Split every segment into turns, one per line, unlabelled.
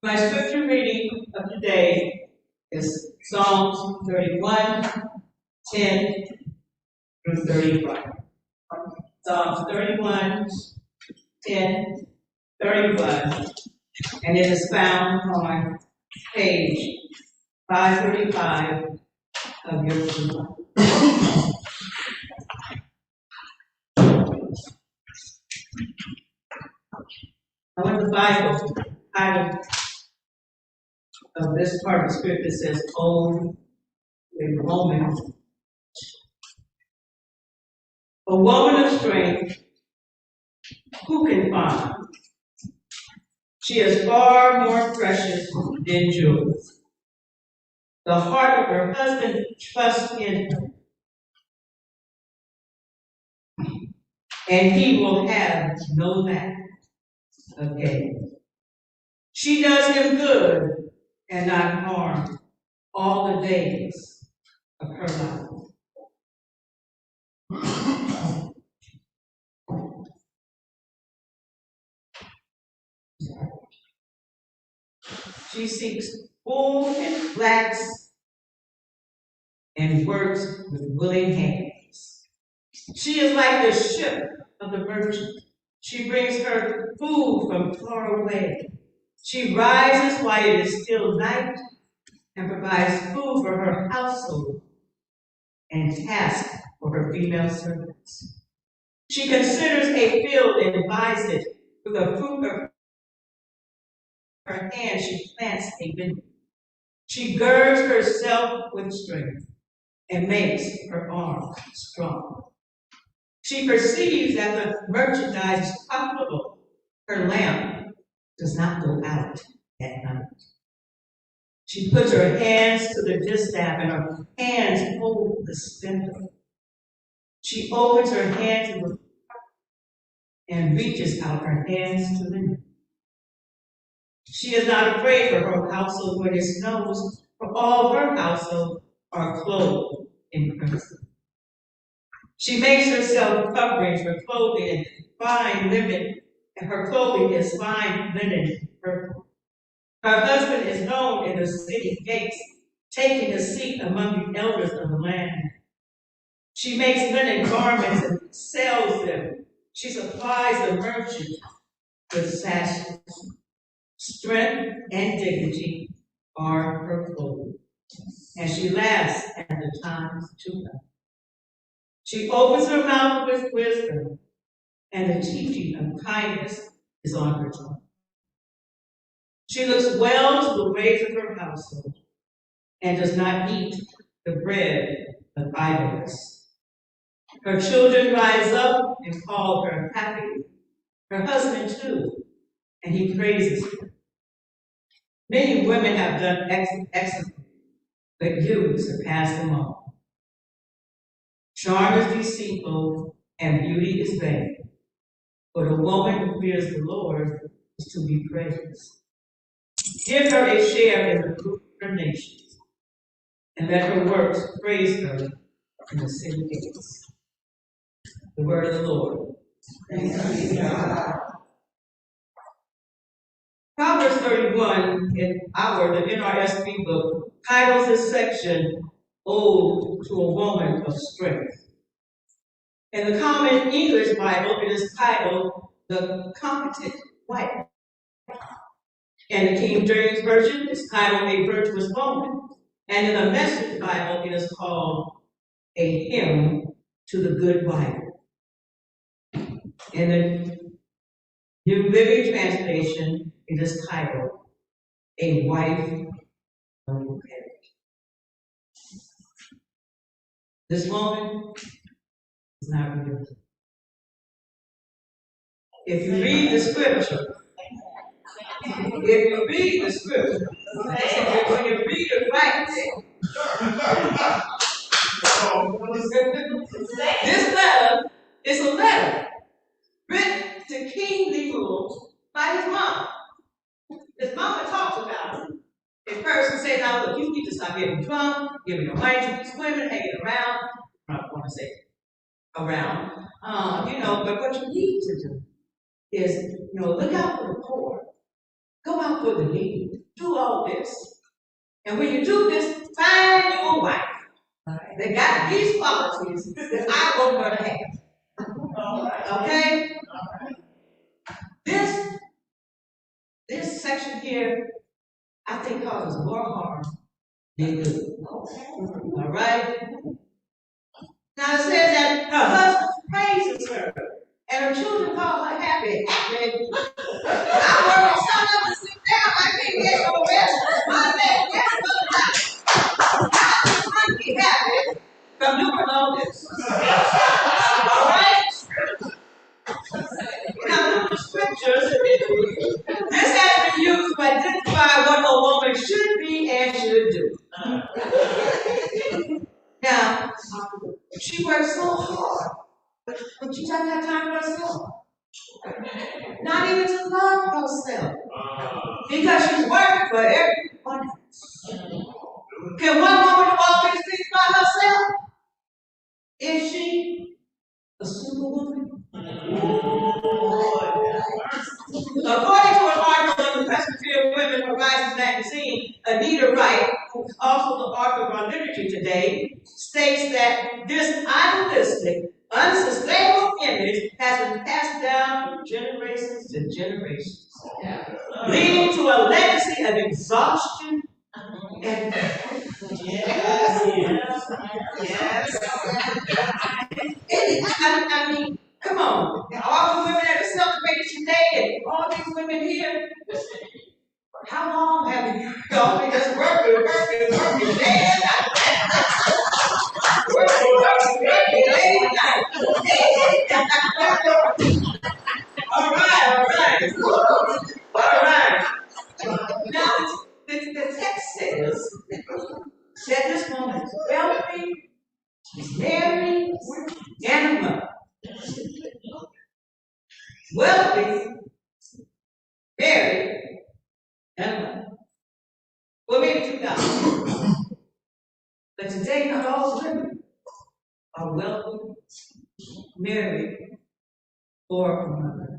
My scripture reading of today is Psalms 31, 10 through 31. Psalms 31, 10, 31, and it is found on page 535 of your book. I want the Bible title of this part of the scripture says, "Oh, a woman of strength, who can find? She is far more precious than jewels. The heart of her husband trusts in her, and he will have no lack of gain. She does him good and not harm all the days of her life." She seeks wool and flax and works with willing hands. She is like the ship of the merchant. She brings her food from far away. She rises while it is still night and provides food for her household and tasks for her female servants. She considers a field and buys it. With the fruit of her hand, she plants a vineyard. She girds herself with strength and makes her arms strong. She perceives that the merchandise is profitable. Her lamp does not go out at night. She puts her hands to the distaff and her hands hold the spindle. She opens her hand to the and reaches out her hands to the new. She is not afraid for her household when it snows, for all her household are clothed in crimson. She makes herself coverings for clothing and fine linen, and her clothing is fine linen and purple. Her husband is known in the city gates, taking a seat among the elders of the land. She makes linen garments and sells them. She supplies the merchant with sashes. Strength and dignity are her clothing, and she laughs at the times to come. She opens her mouth with wisdom, and the teaching of kindness is on her tongue. She looks well to the ways of her household, and does not eat the bread of idleness. Her children rise up and call her happy, her husband too, and he praises her. Many women have done excellently, but you surpass them all. Charm is deceitful, and beauty is vain, but a woman who fears the Lord is to be praised. Give her a share in the fruit of her nations, and let her works praise her in the city gates. The word of the Lord. Thanks be to God. Proverbs 31 in the NRSV book titles this section, "Ode to a Woman of Strength." In the Common English Bible, it is titled, "The Competent Wife." In the King James Version, it's titled, "A Virtuous Woman." And in the Message Bible, it is called, "A Hymn to the Good Wife." In the New Living Translation, it is titled, "A Wife of Courage." This woman is not real. If you read the scripture, when you read it right, this letter is a letter written to King Lemuel by his mom. His mama talks about him. A person says, "Now look, you need to stop getting drunk, giving your money to these women, hanging around." I don't want to say around, but what you need to do is, look out for the poor. Go out for the lead. Do all this. And when you do this, find you a wife that got these qualities that I want her to have. Okay? This section here, I think causes more harm than good. All right? Now it says that her husband praises her, and her children call her happy. Happy. I work son up to sit down. I can't get no rest. My man, yes, but I can't be happy from doing all this. All right? Now, the scriptures, this has been used to identify what a woman should be and should do. Now, she works so hard, but she doesn't have time for herself. Not even to love herself. Because she's working for everyone else. Can one woman always think by herself? Is she a superwoman? According to an article in the Presbyterian Women Horizons magazine, Anita Wright, who's also the author of our liturgy today, states that this idealistic, unsustainable image has been passed down from generations to generations, leading to a legacy of exhaustion and I mean, come on. All the women that are celebrating today and all these women here, how long have you all been just working day and night? Working day and night. All right. Now, the text says that this woman is wealthy, she's married, and a mother. Wealthy, married, and a mother. Well, maybe 2,000. But today, not all women are wealthy, married, or a mother.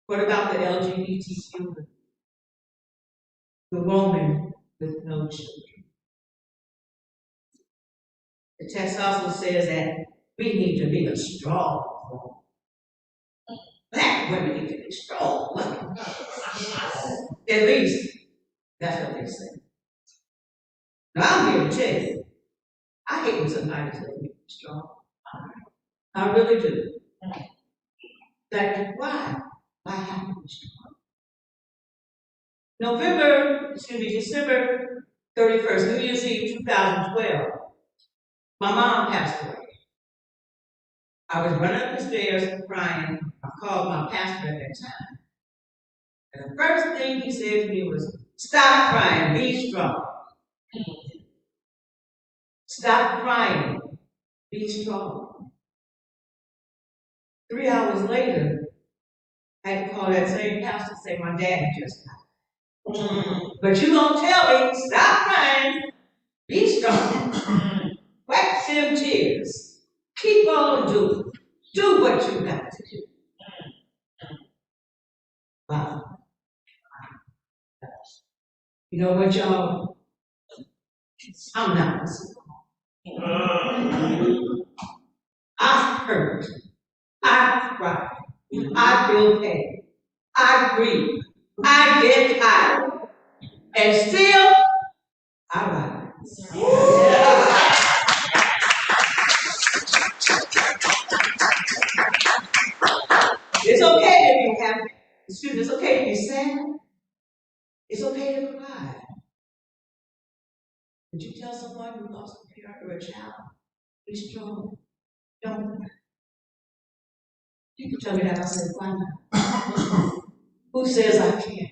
What about the LGBTQ? The woman with no children. The text also says that we need to be a strong woman. Black women need to be strong women. At least, that's what they say. Now, I'm here to tell you, I hate when somebody says we be strong. I really do. Like, why? Why have to be strong? December 31st, New Year's Eve 2012, my mom passed away. I was running up the stairs crying. I called my pastor at that time. And the first thing he said to me was, stop crying, be strong. Stop crying, be strong. 3 hours later, I had to call that same pastor and say, my dad just died. But you gonna tell me, stop crying, be strong. Wax them tears. Keep on doing. Do what you got to do. Wow. You know what, y'all? I'm not. I hurt. I cry. I feel pain. I grieve. I get tired. And still, I rise. It's okay to be happy. It's okay to be sad. It's okay to cry. Would you tell someone who lost a parent or a child, be strong? Don't cry. People tell me that, I said, why not? Who says I can't?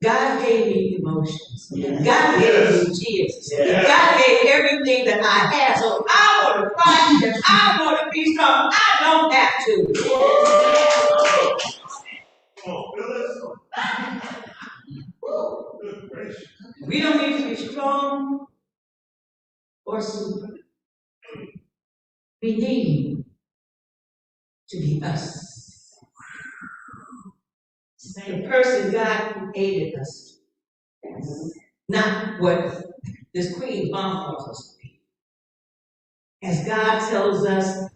God gave me emotions. God gave me tears. God gave everything that I have. So I want to cry and I want to be strong. I don't have to. We don't need to be strong or super. We need to be us. the person God created us to be. Not what this Queen Bomb calls us to be. As God tells us,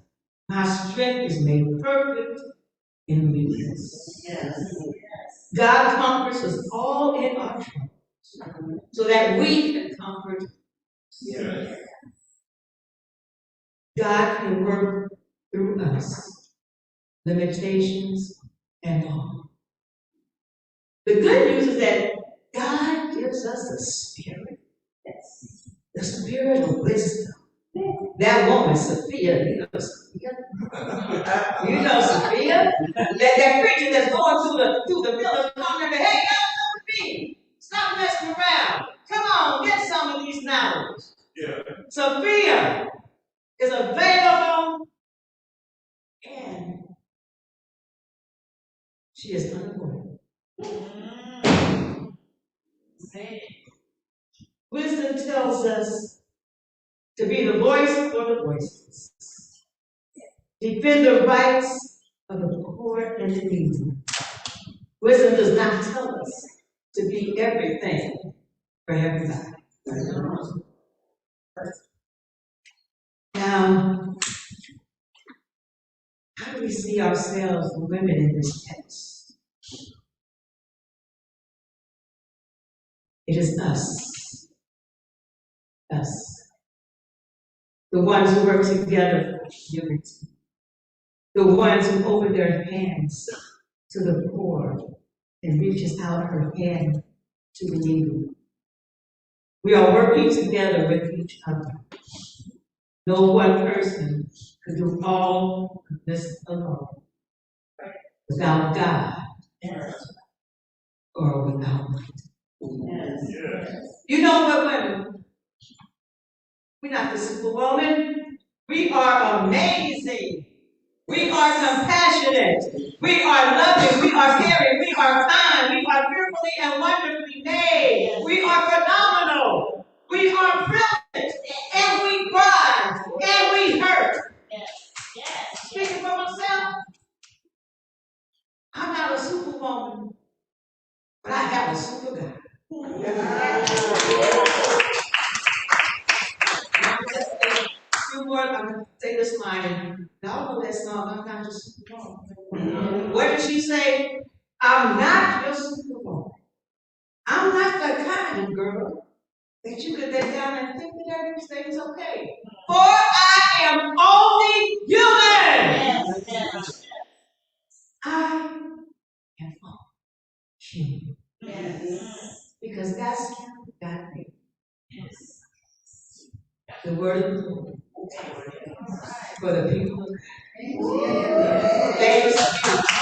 my strength is made perfect in weakness. Yes. God comforts us all in our troubles so that we can comfort. Yes. God can work through us, limitations and all. The good news is that God gives us a spirit. Yes. The spirit of wisdom. That woman, Sophia, you know Sophia? You know Sophia? That preacher that's going through the village calling her, hey, y'all come with me. Stop messing around. Come on, get some of these knowledge. Yeah. Sophia is available and she is unavoidable. Wisdom tells us to be the voice for the voiceless. Defend the rights of the poor and the needy. Wisdom does not tell us to be everything for everybody. Now, how do we see ourselves, the women in this text? It is us. Us. The ones who work together for unity. The ones who open their hands to the poor and reaches out her hand to the needy. We are working together with each other. No one person could do all of this alone. Without God or without light. Yes. You know what, women? We're not the superwoman. We are amazing. We are compassionate. We are loving. We are caring. We are kind. We are fearfully and wonderfully made. We are phenomenal. We are brilliant. And we cry. And we hurt. Speaking for myself, I'm not a superwoman, but I have a super guy. I'm going to say this line. Y'all know that song, I'm not your superwoman. What did she say? I'm not your superwoman. I'm not the kind of girl that you could lay down and think that everything's okay. For I am only human. Yes. I am only human. Yes. Because that's how God made. Yes. The word of the Lord for the people of God. Thanks.